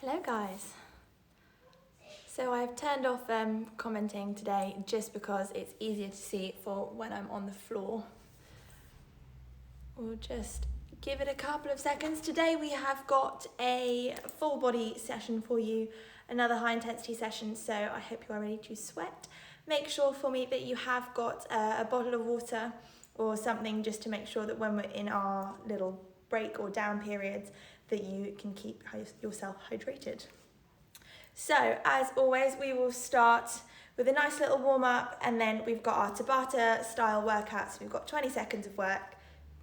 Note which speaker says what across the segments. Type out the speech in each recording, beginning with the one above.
Speaker 1: Hello guys. So I've turned off commenting today just because it's easier to see for when I'm on the floor. We'll just give it a couple of seconds. Today we have got a full body session for you, another high intensity session, so I hope you are ready to sweat. Make sure for me that you have got a bottle of water or something just to make sure that when we're in our little break or down periods that you can keep yourself hydrated. So as always, we will start with a nice little warm up, and then we've got our Tabata style workouts. We've got 20 seconds of work.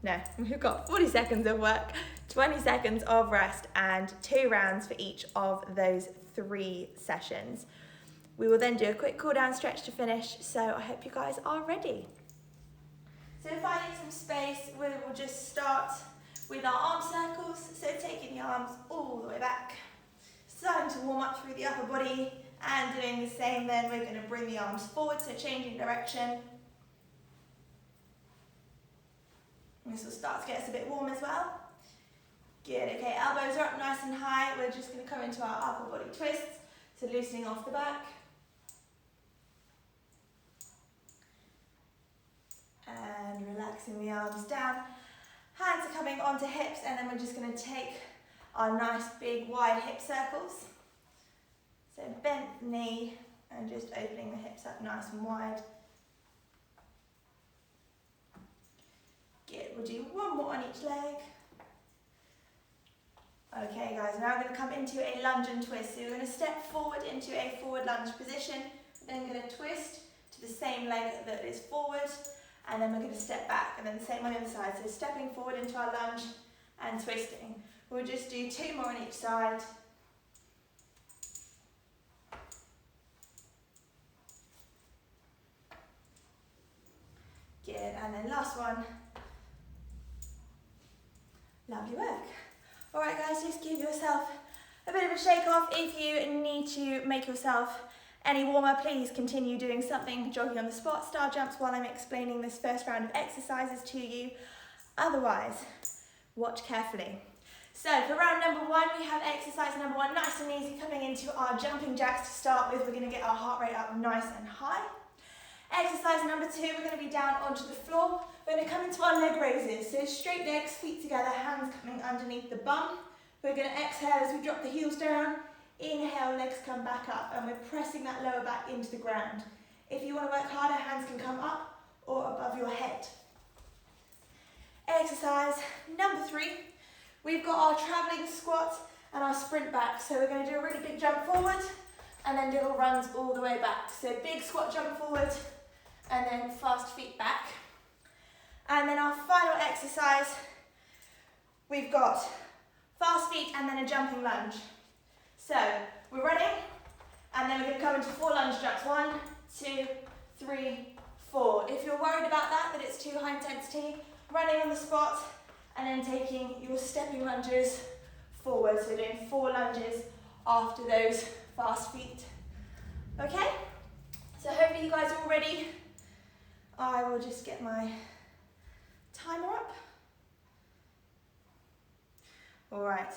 Speaker 1: No, we've got 40 seconds of work, 20 seconds of rest, and 2 rounds for each of those 3 sessions. We will then do a quick cool down stretch to finish, so I hope you guys are ready. So finding some space, we will just start with our arm circles, so taking the arms all the way back, starting to warm up through the upper body, and doing the same then, we're going to bring the arms forward, so changing direction. And this will start to get us a bit warm as well. Good, okay, elbows are up nice and high, we're just going to come into our upper body twists, so loosening off the back. And relaxing the arms down. Hands are coming onto hips, and then we're just going to take our nice big wide hip circles. So bent knee and just opening the hips up nice and wide. Good, we'll do one more on each leg. Okay guys, now we're going to come into a lunge and twist. So we're going to step forward into a forward lunge position, then going to twist to the same leg that is forward, and then we're going to step back, and then the same on the other side. So stepping forward into our lunge and twisting. We'll just do 2 more on each side. Good, and then last one. Lovely work. All right guys, just give yourself a bit of a shake off. If you need to make yourself any warmer, please continue doing something, jogging on the spot, star jumps while I'm explaining this first round of exercises to you. Otherwise, watch carefully. So for round number 1, we have exercise number 1, nice and easy, coming into our jumping jacks to start with. We're going to get our heart rate up nice and high. Exercise number 2, we're going to be down onto the floor. We're going to come into our leg raises. So straight legs, feet together, hands coming underneath the bum. We're going to exhale as we drop the heels down. Inhale, legs come back up, and we're pressing that lower back into the ground. If you want to work harder, hands can come up or above your head. Exercise number 3, we've got our travelling squat and our sprint back. So we're going to do a really big jump forward and then little runs all the way back. So big squat jump forward and then fast feet back. And then our final exercise, we've got fast feet and then a jumping lunge. So we're running, and then we're going to come into 4 lunge jumps. 1, 2, 3, 4. If you're worried about that it's too high intensity, running on the spot, and then taking your stepping lunges forward. So doing 4 lunges after those fast feet. Okay? So hopefully you guys are all ready. I will just get my timer up. All right.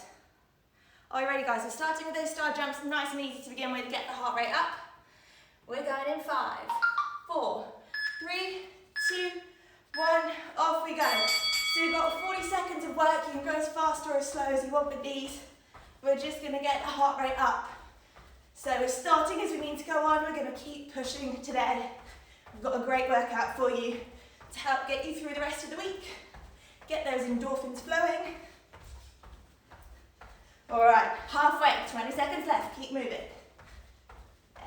Speaker 1: Are you ready guys? So starting with those star jumps, nice and easy to begin with, get the heart rate up. We're going in 5, 4, 3, 2, 1, off we go. So we've got 40 seconds of work. You can go as fast or as slow as you want with these. We're just going to get the heart rate up. So we're starting as we mean to go on. We're going to keep pushing today. We've got a great workout for you to help get you through the rest of the week. Get those endorphins flowing. All right, halfway, 20 seconds left, keep moving.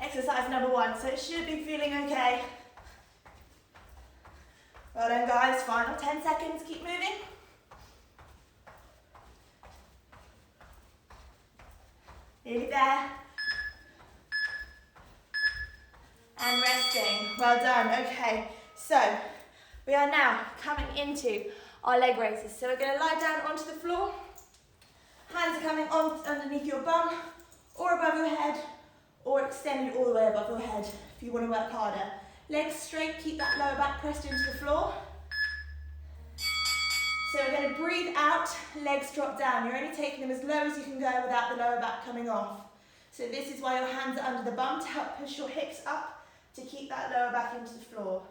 Speaker 1: Exercise number 1, so it should be feeling okay. Well done guys, final 10 seconds, keep moving. Nearly there. And resting, well done, okay. So, we are now coming into our leg raises. So we're going to lie down onto the floor. Hands are coming on underneath your bum, or above your head, or extended all the way above your head if you want to work harder. Legs straight, keep that lower back pressed into the floor. So we're going to breathe out, legs drop down. You're only taking them as low as you can go without the lower back coming off. So this is why your hands are under the bum to help push your hips up to keep that lower back into the floor.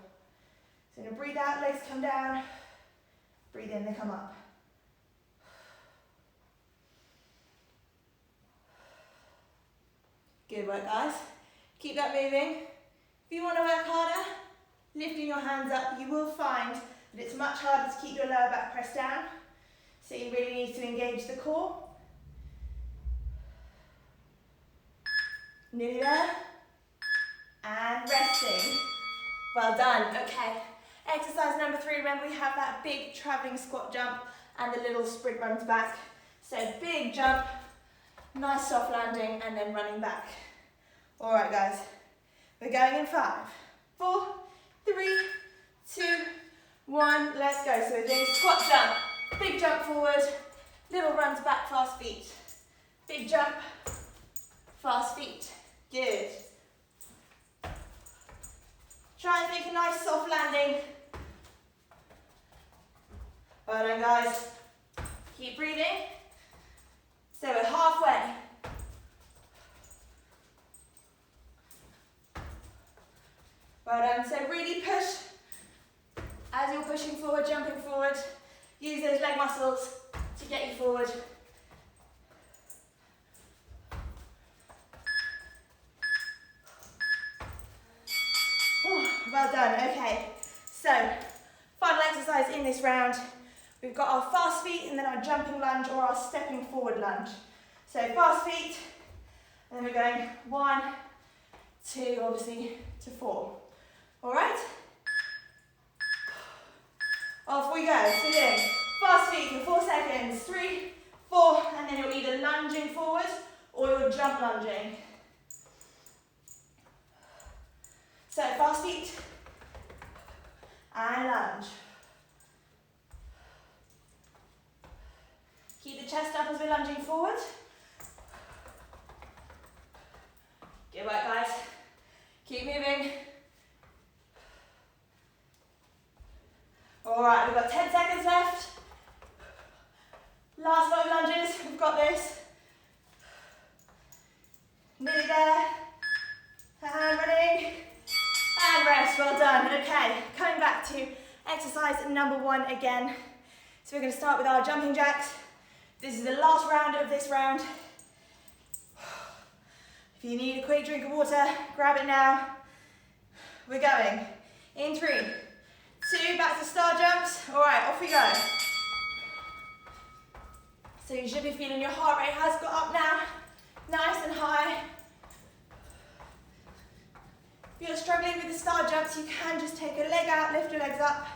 Speaker 1: So we're going to breathe out, legs come down. Breathe in, they come up. Good work, guys. Keep that moving. If you want to work harder, lifting your hands up, you will find that it's much harder to keep your lower back pressed down. So you really need to engage the core. Nearly there. And resting. Well done. Okay. Exercise number 3. Remember, we have that big travelling squat jump and the little sprint runs back. So big jump, nice soft landing, and then running back. All right, guys. We're going in 5, 4, 3, 2, 1. Let's go. So we're doing squat jump, big jump forward, little runs back, fast feet. Big jump, fast feet. Good. Try and make a nice soft landing. Well done, guys. Keep breathing. So we're halfway. Well done. So really push as you're pushing forward, jumping forward. Use those leg muscles to get you forward. Well done. Okay. So final exercise in this round. We've got our fast feet and then our jumping lunge or our stepping forward lunge. So fast feet, and then we're going 1, 2, obviously, to 4. All right? Off we go. So doing fast feet for 4 seconds. 3, 4, and then you're either lunging forward or you're jump lunging. So fast feet and lunge. Keep the chest up as we're lunging forward. Good work, guys. Keep moving. All right, we've got 10 seconds left. Last 5 lunges, we've got this. Nearly there. And running. And rest, well done. Okay, coming back to exercise number 1 again. So we're going to start with our jumping jacks. This is the last round of this round. If you need a quick drink of water, grab it now. We're going. In 3, 2, back to star jumps. All right, off we go. So you should be feeling your heart rate has got up now. Nice and high. If you're struggling with the star jumps, you can just take a leg out, lift your legs up,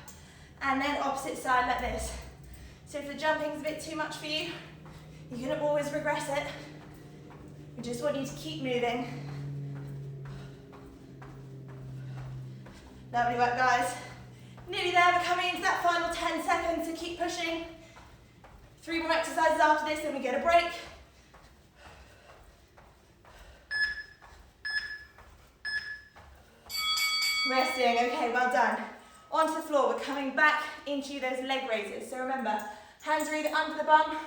Speaker 1: and then opposite side like this. So if the jumping's a bit too much for you, you can always regress it. We just want you to keep moving. Lovely work, guys. Nearly there, we're coming into that final 10 seconds, so keep pushing. 3 more exercises after this, then we get a break. Resting, okay, well done. Onto the floor, we're coming back into those leg raises. So remember, hands are either under the bum,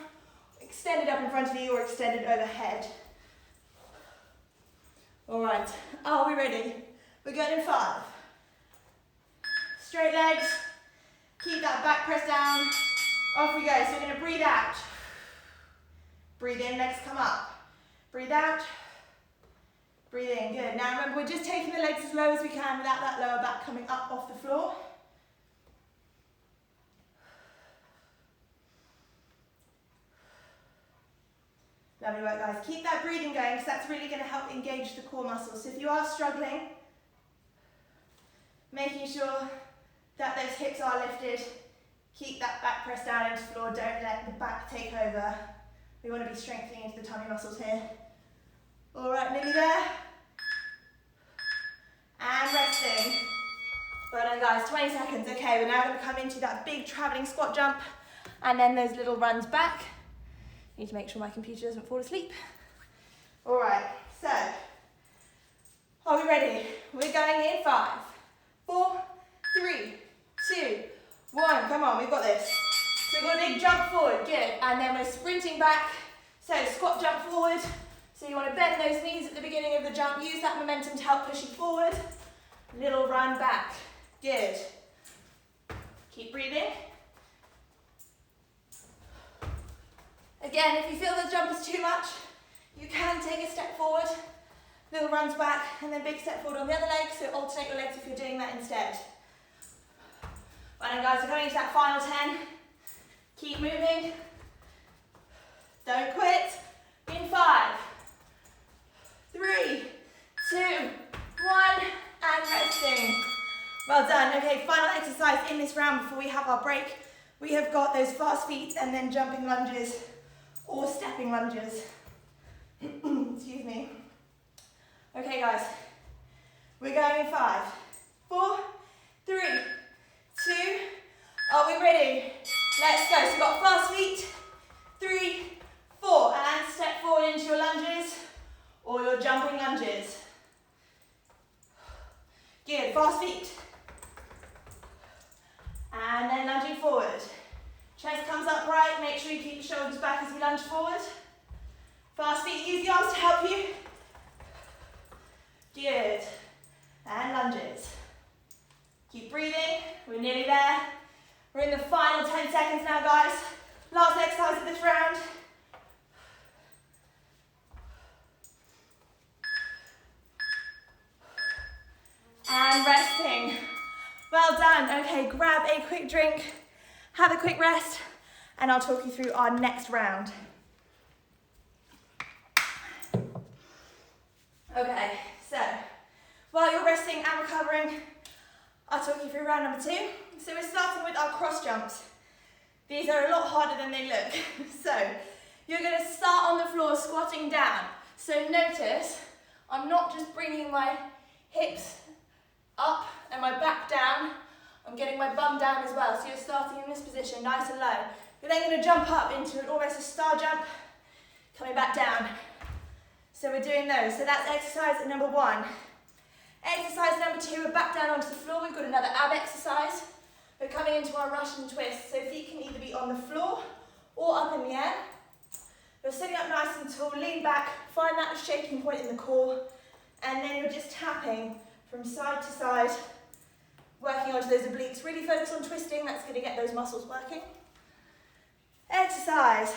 Speaker 1: extended up in front of you, or extended overhead. All right, are we ready? We're going in 5. Straight legs, keep that back press down. Off we go, so we're gonna breathe out. Breathe in, legs come up. Breathe out. Breathe in, good. Now remember, we're just taking the legs as low as we can without that lower back coming up off the floor. Lovely work, guys. Keep that breathing going because that's really going to help engage the core muscles. So if you are struggling, making sure that those hips are lifted, keep that back press down into the floor. Don't let the back take over. We want to be strengthening into the tummy muscles here. All right, nearly there. And resting. Well done, guys. 20 seconds. Okay, we're now going to come into that big traveling squat jump and then those little runs back. Need to make sure my computer doesn't fall asleep. All right, so are we ready? We're going in 5, 4, 3, 2, 1. Come on, we've got this. So we've got a big jump forward, good. And then we're sprinting back. So squat, jump forward. So you want to bend those knees at the beginning of the jump. Use that momentum to help push you forward. Little run back, good. Keep breathing. Again, if you feel the jump is too much, you can take a step forward, little runs back, and then big step forward on the other leg, so alternate your legs if you're doing that instead. Right now guys, we're coming into that final 10. Keep moving. Don't quit. In 5, 3, 2, 1, and resting. Well done. Okay, final exercise in this round before we have our break. We have got those fast feet and then jumping lunges or stepping lunges. Excuse me. Okay guys, we're going in 5, 4, 3, 2, are we ready? Let's go. So you've got fast feet, 3, 4, and step forward into your lunges or your jumping lunges. Good, fast feet. And then lunging forward. Chest comes upright, make sure you keep your shoulders back as you lunge forward. Fast feet, use the arms to help you. Good. And lunges. Keep breathing, we're nearly there. We're in the final 10 seconds now, guys. Last exercise of this round. And resting. Well done. Okay, grab a quick drink, have a quick rest, and I'll talk you through our next round. Okay, so while you're resting and recovering, I'll talk you through round number 2. So we're starting with our cross jumps. These are a lot harder than they look. So you're going to start on the floor squatting down. So notice I'm not just bringing my hips up and my back down, I'm getting my bum down as well. So you're starting in this position, nice and low. You're then going to jump up into almost a star jump, coming back down. So we're doing those. So that's exercise number 1. Exercise number 2, we're back down onto the floor. We've got another ab exercise. We're coming into our Russian twist. So feet can either be on the floor or up in the air. You're sitting up nice and tall, lean back, find that shaking point in the core, and then you're just tapping from side to side, working onto those obliques. Really focus on twisting, that's going to get those muscles working. Exercise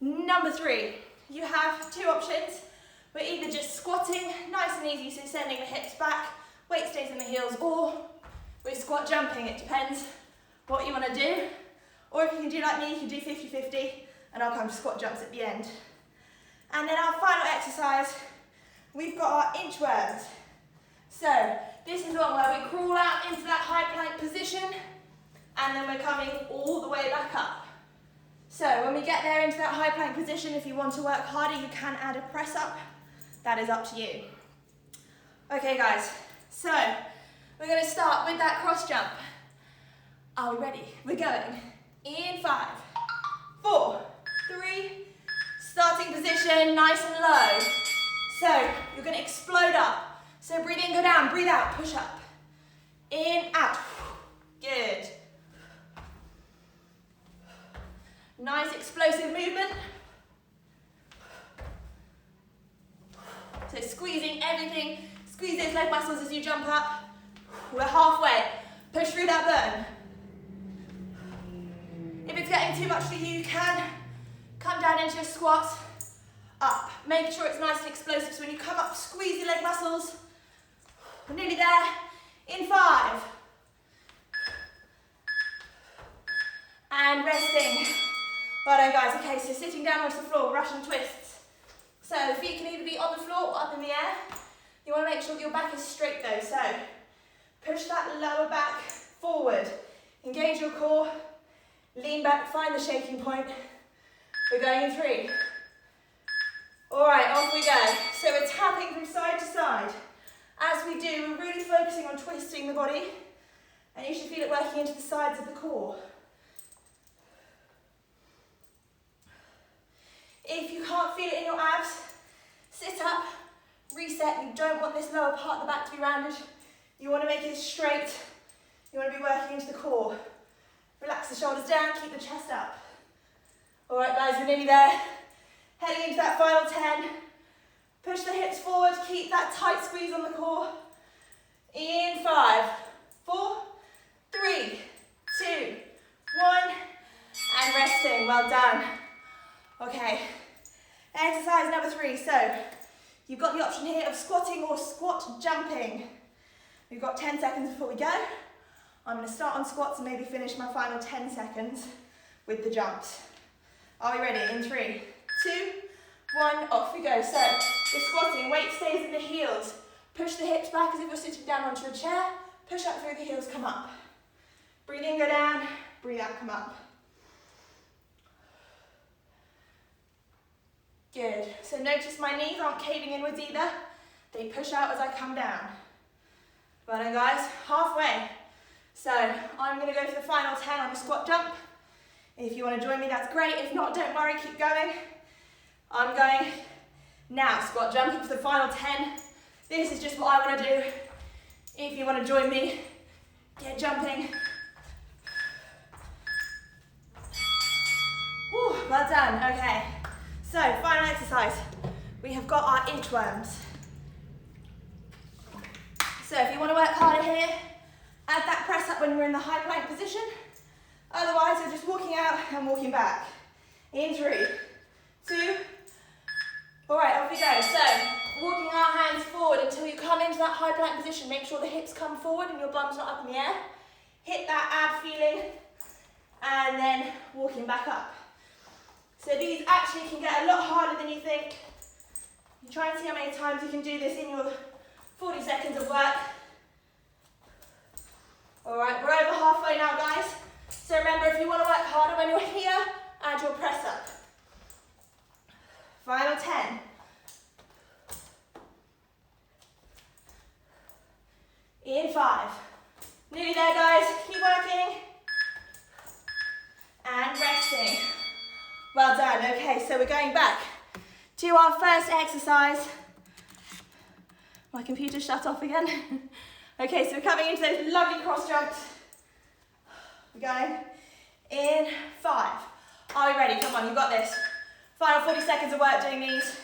Speaker 1: number 3. You have 2 options. We're either just squatting, nice and easy, so sending the hips back, weight stays in the heels, or we're squat jumping, it depends what you want to do. Or if you can do like me, you can do 50-50, and I'll come to squat jumps at the end. And then our final exercise, we've got our inchworms. So this is one where we crawl out into that high plank position, and then we're coming all the way back up. So when we get there into that high plank position, if you want to work harder, you can add a press up. That is up to you. Okay guys, so we're going to start with that cross jump. Are we ready? We're going in 5, 4, 3, starting position, nice and low. So you're going to explode up. So breathe in, go down, breathe out, push up. In, out. Good. Nice explosive movement. So squeezing everything, squeeze those leg muscles as you jump up. We're halfway. Push through that burn. If it's getting too much for you, you can come down into your squats. Up. Make sure it's nice and explosive. So when you come up, squeeze your leg muscles. We're nearly there. In 5. And resting. Well done guys. Okay, so sitting down onto the floor, Russian twists. So the feet can either be on the floor or up in the air. You want to make sure your back is straight though. So push that lower back forward. Engage your core. Lean back, find the shaking point. We're going in 3. All right, off we go. So we're tapping from side to side. As we do, we're really focusing on twisting the body, and you should feel it working into the sides of the core. If you can't feel it in your abs, sit up, reset. You don't want this lower part of the back to be rounded. You want to make it straight. You want to be working into the core. Relax the shoulders down, keep the chest up. All right, guys, we're nearly there. Heading into that final 10. Push the hips forward, keep that tight squeeze on the core. In 5, 4, 3, 2, 1, and resting. Well done. Okay, exercise number 3. So, you've got the option here of squatting or squat jumping. We've got 10 seconds before we go. I'm going to start on squats and maybe finish my final 10 seconds with the jumps. Are we ready? In 3, 2, 1, off we go. So, you're squatting, weight stays in the heels. Push the hips back as if you're sitting down onto a chair. Push up through the heels, come up. Breathe in, go down. Breathe out, come up. Good. So notice my knees aren't caving inwards either. They push out as I come down. Well done, guys. Halfway. So I'm going to go for the final 10 on a squat jump. If you want to join me, that's great. If not, don't worry, keep going. I'm going now, squat jumping for the final 10. This is just what I want to do. If you want to join me, get jumping. Whew, well done, okay. So, final exercise. We have got our inchworms. So if you want to work harder here, add that press up when we're in the high plank position. Otherwise, you're just walking out and walking back. In 3, 2, all right, off we go. So, walking our hands forward until you come into that high plank position. Make sure the hips come forward and your bum's not up in the air. Hit that ab feeling, and then walking back up. So these actually can get a lot harder than you think. You try and see how many times you can do this in your 40 seconds of work. All right, we're over halfway now, guys. So remember, if you want to work harder when you're here, add your press up. Final 10. In 5. Nearly there, guys. Keep working. And resting. Well done. Okay, so we're going back to our first exercise. My computer shut off again. Okay, so we're coming into those lovely cross jumps. We're going in 5. Are we ready? Come on, you've got this. Final 40 seconds of work doing these.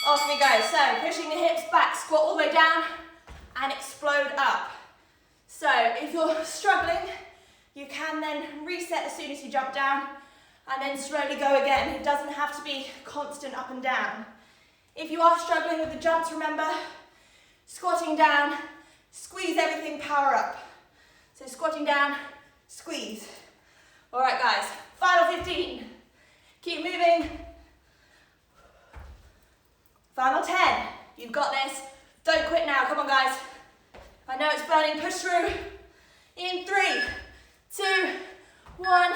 Speaker 1: Off we go. So pushing the hips back, squat all the way down and explode up. So if you're struggling, you can then reset as soon as you jump down and then slowly go again. It doesn't have to be constant up and down. If you are struggling with the jumps, remember, squatting down, squeeze everything, power up. So squatting down, squeeze. All right, guys, final 15. Keep moving. Final 10. You've got this. Don't quit now. Come on, guys. I know it's burning. Push through. In 3, 2, 1.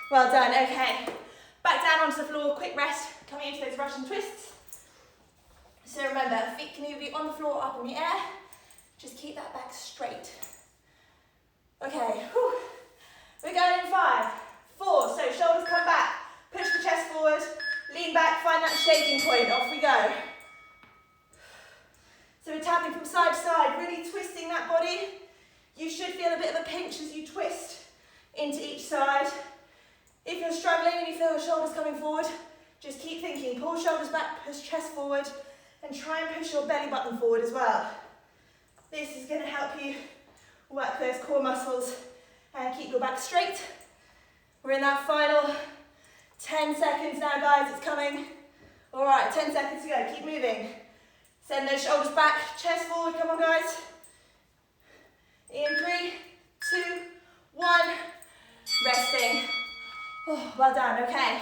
Speaker 1: Well done. Okay. Back down onto the floor. Quick rest. Coming into those Russian twists. So remember, feet can either be on the floor or up in the air. Just keep that back straight. Okay. Whew. We're going in 5, 4. So shoulders come back. Push the chest forward. Lean back. Find that shaking point. Off we go. So we're tapping from side to side, really twisting that body. You should feel a bit of a pinch as you twist into each side. If you're struggling and you feel your shoulders coming forward, just keep thinking, pull shoulders back, push chest forward, and try and push your belly button forward as well. This is going to help you work those core muscles and keep your back straight. We're in that final 10 seconds now, guys, it's coming. All right, 10 seconds to go, keep moving. Send those shoulders back, chest forward, come on, guys. In 3, 2, 1, resting. Oh, well done, okay.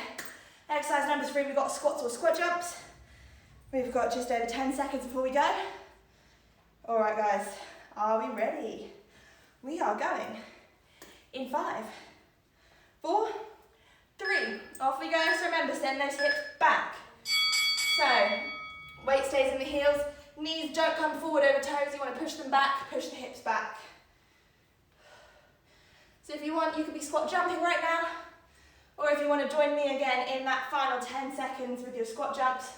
Speaker 1: Exercise number 3, we've got squats or squat jumps. We've got just over 10 seconds before we go. All right, guys, are we ready? We are going in 5, 4, 3. Off we go. So remember, send those hips back. So, weight stays in the heels. Knees don't come forward over toes. You want to push them back, push the hips back. So if you want, you could be squat jumping right now. Or if you want to join me again in that final 10 seconds with your squat jumps,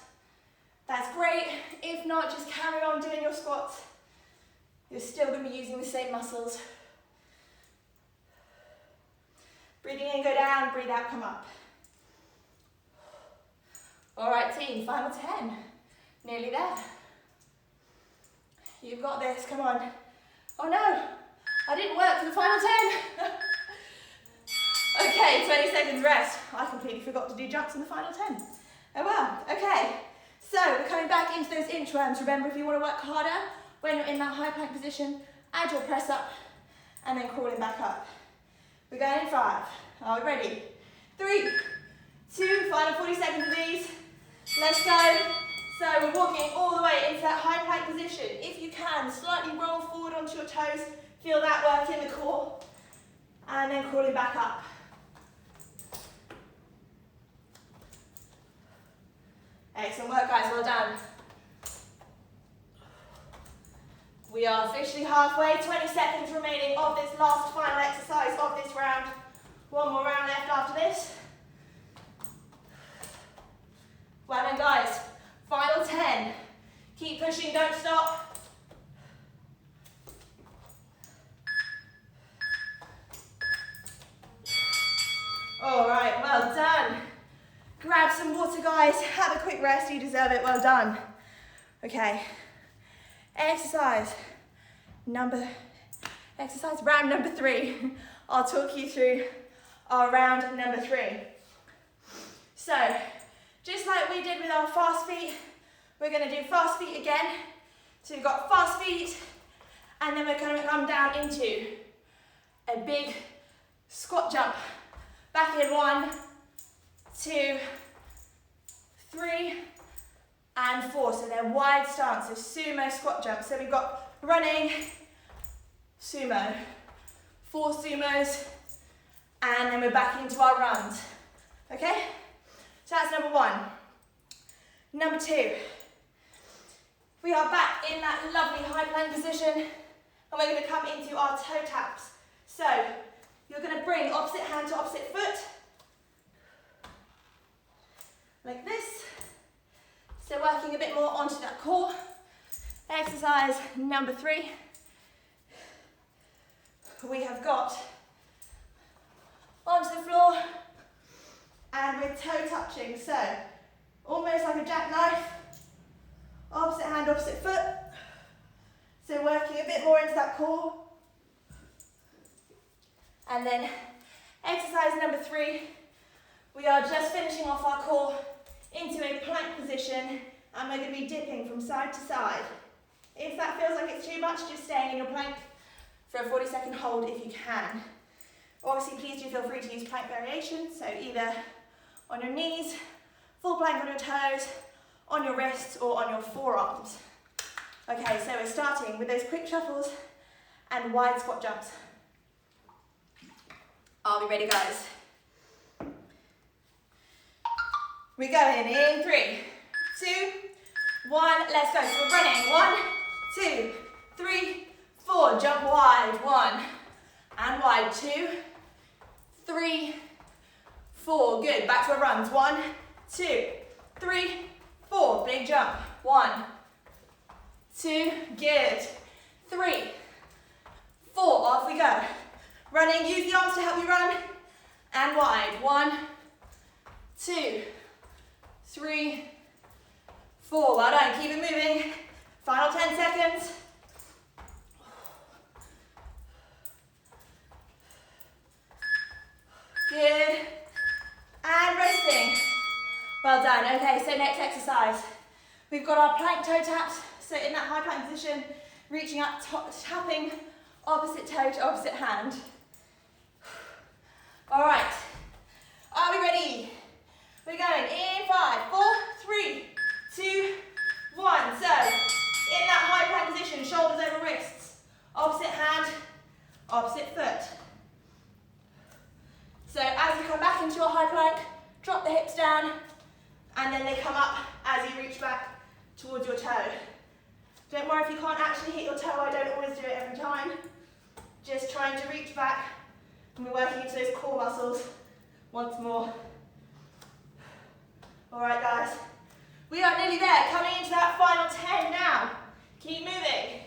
Speaker 1: that's great. If not, just carry on doing your squats. You're still going to be using the same muscles. Breathing in, go down, breathe out, come up. All right, team, final 10. Nearly there. You've got this, come on. Oh no, I didn't work for the final 10. Okay, 20 seconds rest. I completely forgot to do jumps in the final 10. Oh well, okay. So we're coming back into those inchworms. Remember, if you want to work harder, when you're in that high plank position, add your press up and then crawling back up. We're going in 5. Are we ready? 3, 2, final 40 seconds of these. Let's go. So we're walking all the way into that high plank position. If you can, slightly roll forward onto your toes. Feel that work in the core. And then crawling back up. Excellent work, guys. Well done. We are officially halfway. 20 seconds remaining of this last final exercise of this round. One more round left after this. Well done, guys. Final 10. Keep pushing, don't stop. All right, well done. Grab some water, guys. Have a quick rest. You deserve it. Well done. Okay. Exercise round number 3. I'll talk you through our round number 3. So, just like we did with our fast feet, we're going to do fast feet again. So we've got fast feet, and then we're going to come down into a big squat jump. Back in 1, 2, 3, and 4. So they're wide stance, so sumo squat jump. So we've got running, sumo, 4 sumos, and then we're back into our runs. Okay? So that's number 1. Number 2. We are back in that lovely high plank position, and we're going to come into our toe taps. So you're going to bring opposite hand to opposite foot, like this. So working a bit more onto that core. Exercise number 3. We have got onto the floor and we're toe touching. So almost like a jackknife, opposite hand, opposite foot. So working a bit more into that core. And then exercise number 3, we are just finishing off our core into a plank position, and we're going to be dipping from side to side. If that feels like it's too much, just staying in your plank for a 40-second hold if you can. Obviously, please do feel free to use plank variations, so either on your knees, full plank on your toes, on your wrists, or on your forearms. Okay, so we're starting with those quick shuffles and wide squat jumps. Are we ready, guys? We're going in 3, 2, 1, let's go. So we're running, 1, 2, 3, 4, jump wide, 1, and wide, 2, 3, 4, good, back to our runs, 1, 2, 3, 4, big jump, 1, 2, good, 3, 4, off we go. Running, use the arms to help you run, and wide, 1, 2, 3, 4, well done, keep it moving. Final 10 seconds. Good, and resting. Well done, okay, so next exercise. We've got our plank toe taps, so in that high plank position, reaching up, tapping opposite toe to opposite hand. All right, are we ready? We're going in 5, 4, 3, 2, 1. So, in that high plank position, shoulders over wrists, opposite hand, opposite foot. So as you come back into your high plank, drop the hips down, and then they come up as you reach back towards your toe. Don't worry if you can't actually hit your toe, I don't always do it every time. Just trying to reach back, and we're working into those core muscles once more. All right, guys, we are nearly there, coming into that final 10 now. Keep moving.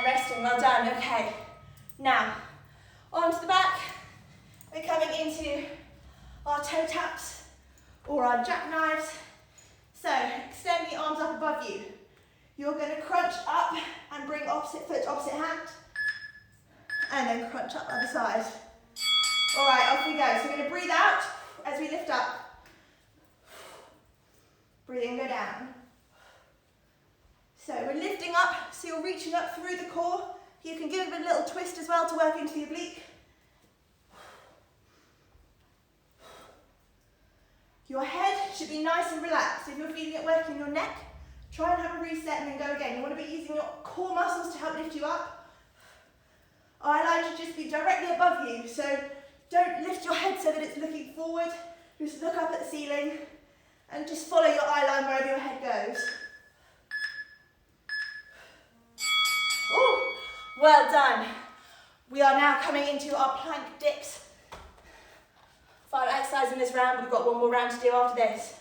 Speaker 1: resting, well done, okay. Now, onto the back, we're coming into our toe taps or our jackknives. So, extend the arms up above you. You're going to crunch up and bring opposite foot to opposite hand. And then crunch up other side. Alright, off we go. So we're going to breathe out as we lift up. Breathe in, go down. So we're lifting up, so you're reaching up through the core. You can give it a little twist as well to work into the oblique. Your head should be nice and relaxed. If you're feeling it working in your neck, try and have a reset and then go again. You want to be using your core muscles to help lift you up. Eyeliner should just be directly above you, so don't lift your head so that it's looking forward. Just look up at the ceiling and just follow your eye line wherever your head goes. Ooh, well done. We are now coming into our plank dips. Final exercise in this round, we've got one more round to do after this.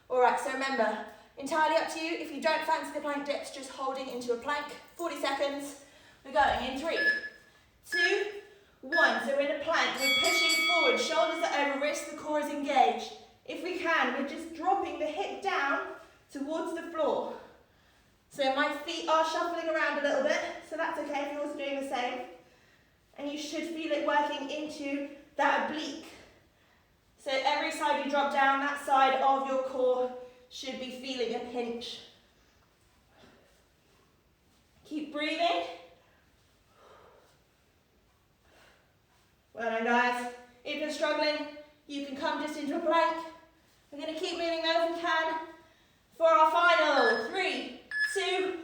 Speaker 1: Alright, so remember, entirely up to you. If you don't fancy the plank dips, just holding into a plank, 40 seconds. We're going in 3, 2, 1. So we're in a plank, we're pushing forward, shoulders are over wrists, the core is engaged. If we can, we're just dropping the hip down towards the floor. So my feet are shuffling around a little bit, so that's okay if you're also doing the same. And you should feel it working into that oblique. So every side you drop down, that side of your core should be feeling a pinch. Keep breathing. Well done, guys. If you're struggling, you can come just into a plank. We're going to keep moving though if we can for our final 3, 2,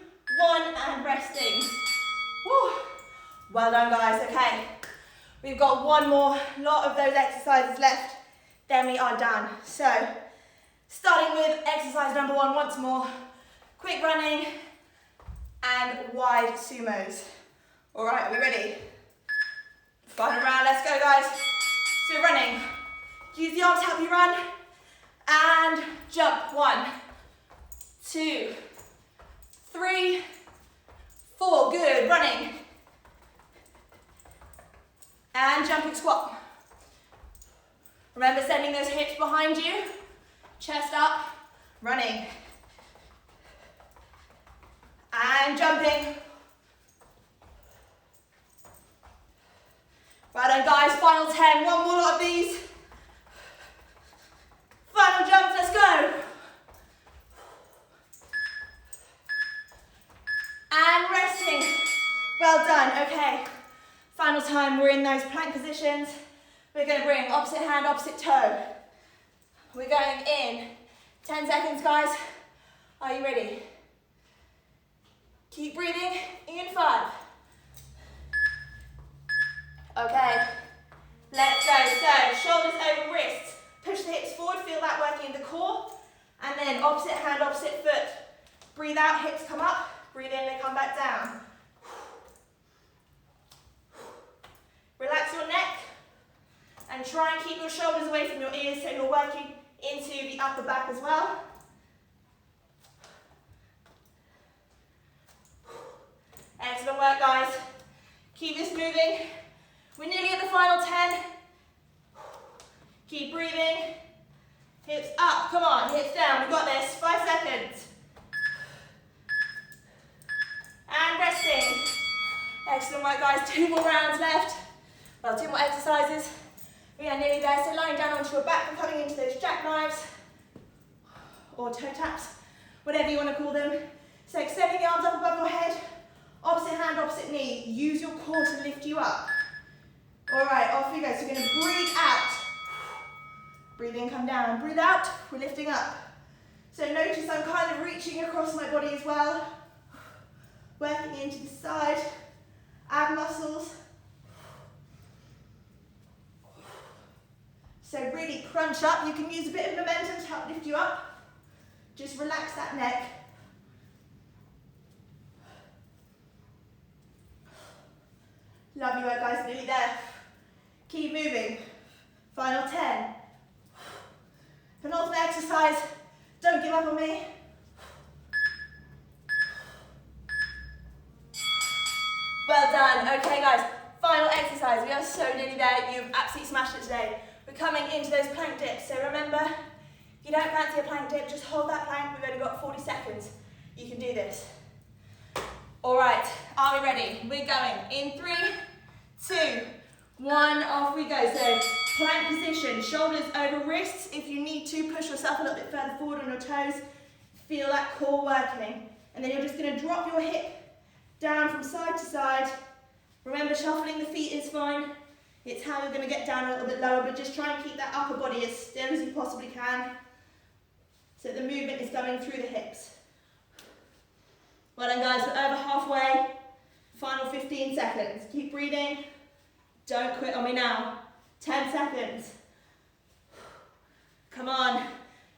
Speaker 1: 1, and resting. Woo. Well done, guys. Okay, we've got one more lot of those exercises left. Then we are done. So, starting with exercise number 1 once more. Quick running and wide sumos. All right, are we ready? Final round, let's go, guys. So running. Use the arms to help you run. And jump. 1, 2, 3, 4. Good. Running. And jumping squat. Remember sending those hips behind you. Chest up. Running. And jumping. Well done, guys. Final 10. One more lot of these. Final jumps. Let's go. And resting. Well done. Okay. Final time. We're in those plank positions. We're going to bring opposite hand, opposite toe. We're going in 10 seconds, guys. Are you ready? Keep breathing. In 5. Okay. Let's go. So, shoulders over wrists. Push the hips forward. Feel that working in the core. And then opposite hand, opposite foot. Breathe out, hips come up. Breathe in, they come back down. Relax your neck. And try and keep your shoulders away from your ears so you're working into the upper back as well. Excellent work, guys. Keep this moving. We're nearly at the final 10. Keep breathing. Hips up, come on, hips down. We've got this. 5 seconds. And resting. Excellent work, guys. 2 more rounds left. Well, 2 more exercises. We are nearly there, so lying down onto your back and coming into those jackknives or toe taps, whatever you want to call them. So extending the arms up above your head, opposite hand, opposite knee. Use your core to lift you up. All right, off we go. So we're going to breathe out. Breathe in, come down. Breathe out, we're lifting up. So notice I'm kind of reaching across my body as well. Working into the side, ab muscles. So really crunch up. You can use a bit of momentum to help lift you up. Just relax that neck. Lovely work, guys. Nearly there. Keep moving. Final 10. Penultimate exercise. Don't give up on me. Well done. Okay guys, final exercise. We are so nearly there. You've absolutely smashed it today. We're coming into those plank dips. So remember, if you don't fancy a plank dip, just hold that plank. We've only got 40 seconds. You can do this. All right, are we ready? We're going in 3, 2, 1, off we go. So plank position, shoulders over wrists. If you need to, push yourself a little bit further forward on your toes. Feel that core working. And then you're just gonna drop your hip down from side to side. Remember, shuffling the feet is fine. It's how you're gonna get down a little bit lower, but just try and keep that upper body as still as you possibly can, so the movement is going through the hips. Well done guys, we're over halfway. Final 15 seconds. Keep breathing. Don't quit on me now. 10 seconds. Come on.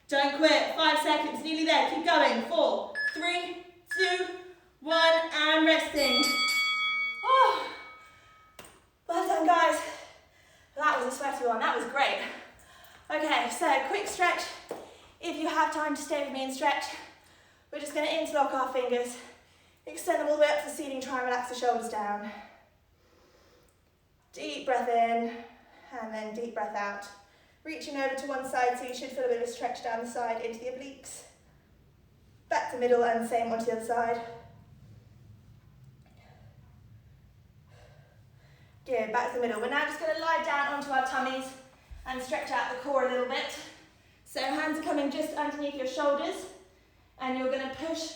Speaker 1: Don't quit. 5 seconds. Nearly there. Keep going. 4, 3, 2, 1, and resting. Oh. Well done guys. That was a sweaty one. That was great. Okay, so quick stretch. If you have time to stay with me and stretch, we're just going to interlock our fingers, extend them all the way up to the ceiling, try and relax the shoulders down. Deep breath in, and then deep breath out. Reaching over to one side, so you should feel a bit of a stretch down the side into the obliques. Back to middle, and same onto the other side. Good, back to the middle. We're now just going to lie down onto our tummies and stretch out the core a little bit. So hands are coming just underneath your shoulders, and you're going to push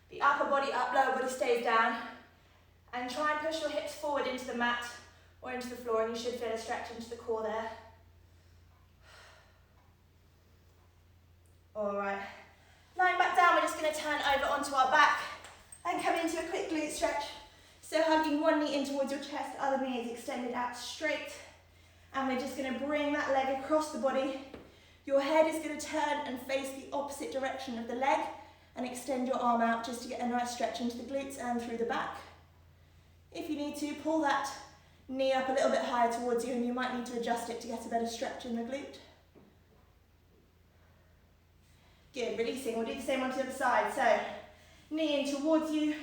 Speaker 1: the upper body up, lower body stays down, and try and push your hips forward into the mat or into the floor, and you should feel a stretch into the core there. All right, lying back down, we're just going to turn over onto our back and come into a quick glute stretch. So hugging one knee in towards your chest, other knee is extended out straight, and we're just going to bring that leg across the body. Your head is going to turn and face the opposite direction of the leg, and extend your arm out just to get a nice stretch into the glutes and through the back. If you need to, pull that knee up a little bit higher towards you, and you might need to adjust it to get a better stretch in the glute. Good, releasing. We'll do the same on the other side. So, knee in towards you,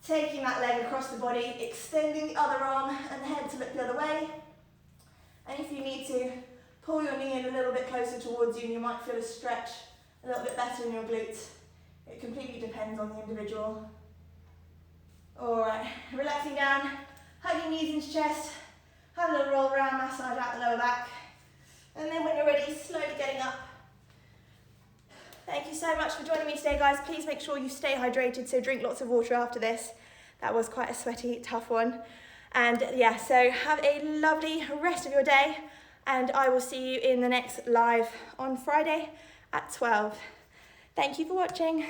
Speaker 1: taking that leg across the body, extending the other arm and the head to look the other way. And if you need to, pull your knee in a little bit closer towards you, and you might feel a stretch a little bit better in your glutes. It completely depends on the individual. All right, relaxing down, hugging knees into chest, have a little roll around, massage out the lower back. And then when you're ready, slowly getting up. Thank you so much for joining me today, guys. Please make sure you stay hydrated, so drink lots of water after this. That was quite a sweaty, tough one. And yeah, so have a lovely rest of your day, and I will see you in the next live on Friday at 12. Thank you for watching.